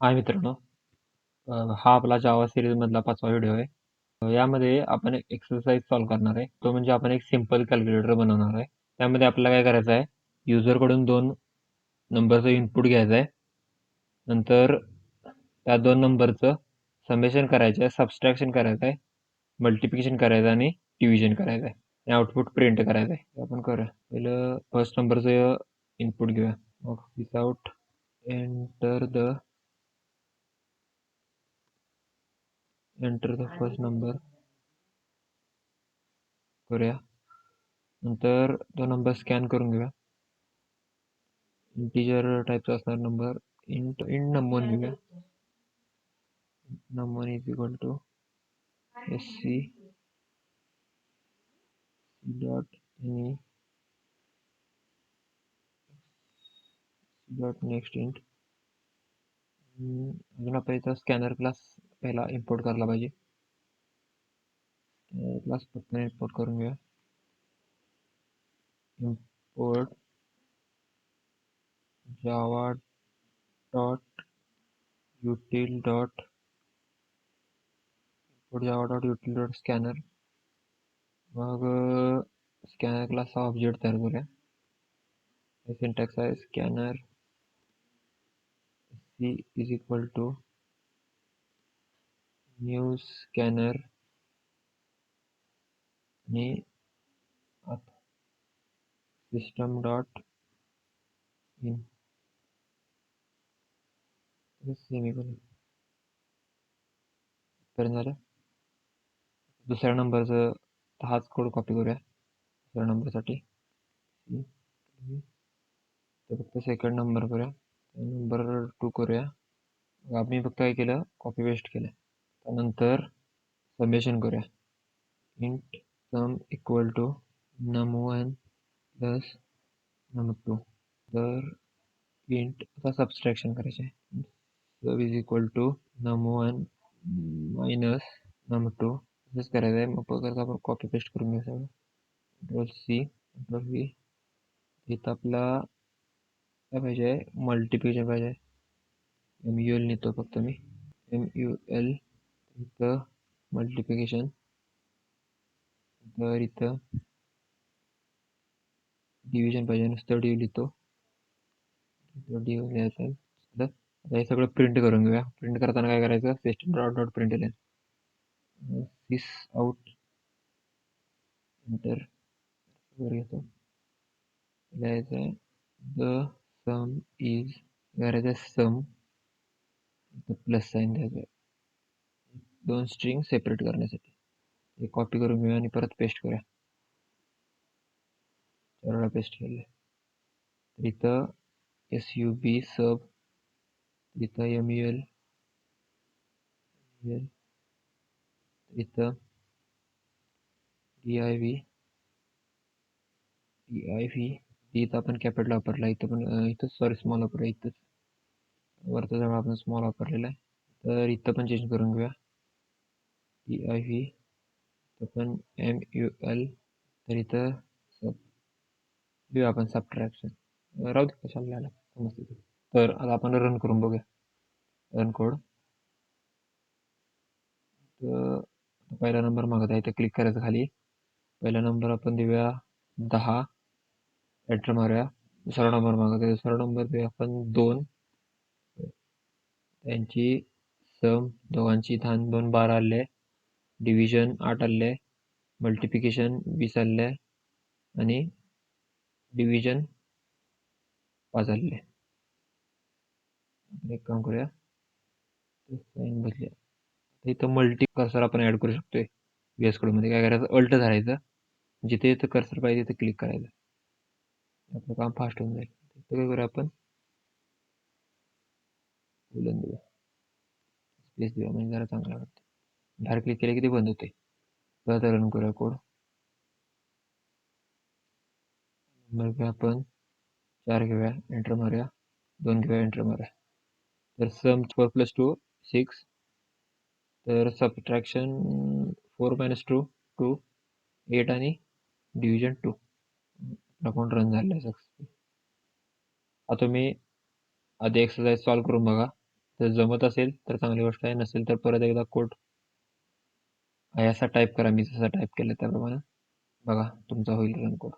हाय मित्रांनो, हा आपला जावा सिरीजमधला 5वा व्हिडिओ आहे. यामध्ये आपण एक एक्सरसाइज सॉल्व्ह करणार आहे. तो म्हणजे आपण एक सिंपल कॅल्क्युलेटर बनवणार आहे. त्यामध्ये आपल्याला काय करायचं आहे, युजरकडून 2 नंबरचं इनपुट घ्यायचं आहे. नंतर त्या 2 नंबरचं समेशन करायचं आहे, सबट्रॅक्शन करायचं आहे, मल्टिप्लिकेशन करायचं आणि डिव्हिजन करायचं आहे. आणि आउटपुट प्रिंट करायचं आहे. ते आपण करूया. पहिलं फर्स्ट नंबरचं इनपुट घेऊया. मग without enter the first number करूया. नंतर तो नंबर स्कॅन करून घेऊया. इंटिजर टाईपचा असणार नंबर. इंट नंबर घेऊया. Number is equal to SC dot any dot next int. अजून आपण इथं स्कॅनर क्लास पहिला इम्पोर्ट करायला पाहिजे. स्कॅनर क्लास पटकन इम्पोर्ट करून घेऊया. Import java dot util dot scanner. मग स्कॅनर क्लासचा ऑब्जेक्ट तयार करूया. सिंटॅक्स आहे scanner C is equal to new scanner आणि सिस्टम डॉट इन सेमीकोलन. पर्यंत झालं. दुसऱ्या नंबरचं हाच कोड कॉपी करूया दुसऱ्या नंबरसाठी. तर फक्त सेकंड नंबर करूया. नंबर 2 करूया. आम्ही फक्त काय केलं, कॉपी पेस्ट केलं. त्यानंतर समेशन करूया. Int sum equal to num1 plus num2. तर इंट आता सबट्रॅक्शन करायचे आहे. Sub is equal to num1 minus num2 असंच करायचं आहे. मग परत आपण कॉपी पेस्ट करून घ्या सगळं. Ctrl+C Ctrl+V. इथं आपला काय पाहिजे, मल्टिप्लिकेशन पाहिजे. MUL नेतो फक्त मी. MUL इथं मल्टिप्लिकेशन. तर इथं डिव्हिजन पाहिजे, नुसतं डिव्ह लिहितो. डिव्ह लिहायचं. आता हे सगळं प्रिंट करून घेऊया. प्रिंट करताना काय करायचं, सिस्टम डॉट डॉट प्रिंट लिहायचं. दिस आउट एंटर वर घेतो. लिहायचं आहे द सम इज, करायचं सम, प्लस साईन द्यायचं आहे 2 स्ट्रिंग सेपरेट करण्यासाठी. हे कॉपी करून घेऊया आणि परत पेस्ट करूया. 4 वेळा पेस्ट केले. तर इथं SUB सब, इथं MUL, इथं DIV. इथं आपण कॅपिटल वापरला, इथं पण इथं सॉरी स्मॉल वापरूया. इथंच वरचं जवळ आपण स्मॉल वापरलेला आहे. तर इथं पण चेंज करून घेऊया. DIV इथं पण MUL. तर इथं सब घेऊया आपण सबट्रॅक्शन. राहू दे कशाला लिहायला, समजते. तर आता आपण रन करून बघूया. Run code. तर पहिला नंबर मागत आहे, इथं क्लिक करायचं खाली. पहिला नंबर आपण देऊया 10. एंटर मारूया. दुसरा नंबर मागत आहे, दुसरा नंबर देऊया आपण 2. त्यांची सम दोघांची 10 2 12 आले. डिव्हिजन 8 आले. मल्टिप्लिकेशन 20 आले आणि डिव्हिजन 5 आले. एक काम करूया, साईन बदलूया. इथं मल्टी कर्सर आपण ऍड करू शकतोय. VS कोड मध्ये काय करायचं, अल्ट धरायचं, जिथे इथं कर्सर पाहिजे तिथे क्लिक करायचं. आपलं काम फास्ट होऊन जाईल. इथं काय करूया आपण, बुलन देऊया, स्पेस देऊया, म्हणजे जरा चांगलं वाटतं. डायरेक्ट क्लिक केलं की ते बंद होते. परत रन करूया कोड. मग आपण 4 घेऊया, एंटर मारूया. 2 घेऊया, एंटर मारूया. तर सम 4 + 2 6. तर सबट्रॅक्शन 4 - 2 2 8 आणि डिव्हिजन 2. अकाउंट रन झालं आहे सक्सेसफुल. आता तुम्ही आधी एक्सरसाइज सॉल्व्ह करून बघा. जर जमत असेल तर चांगली गोष्ट आहे, नसेल तर परत एकदा कोड आहे असा टाईप करा, मी जसा टाईप केलं त्याप्रमाणे. बघा तुमचा होईल रन कोड.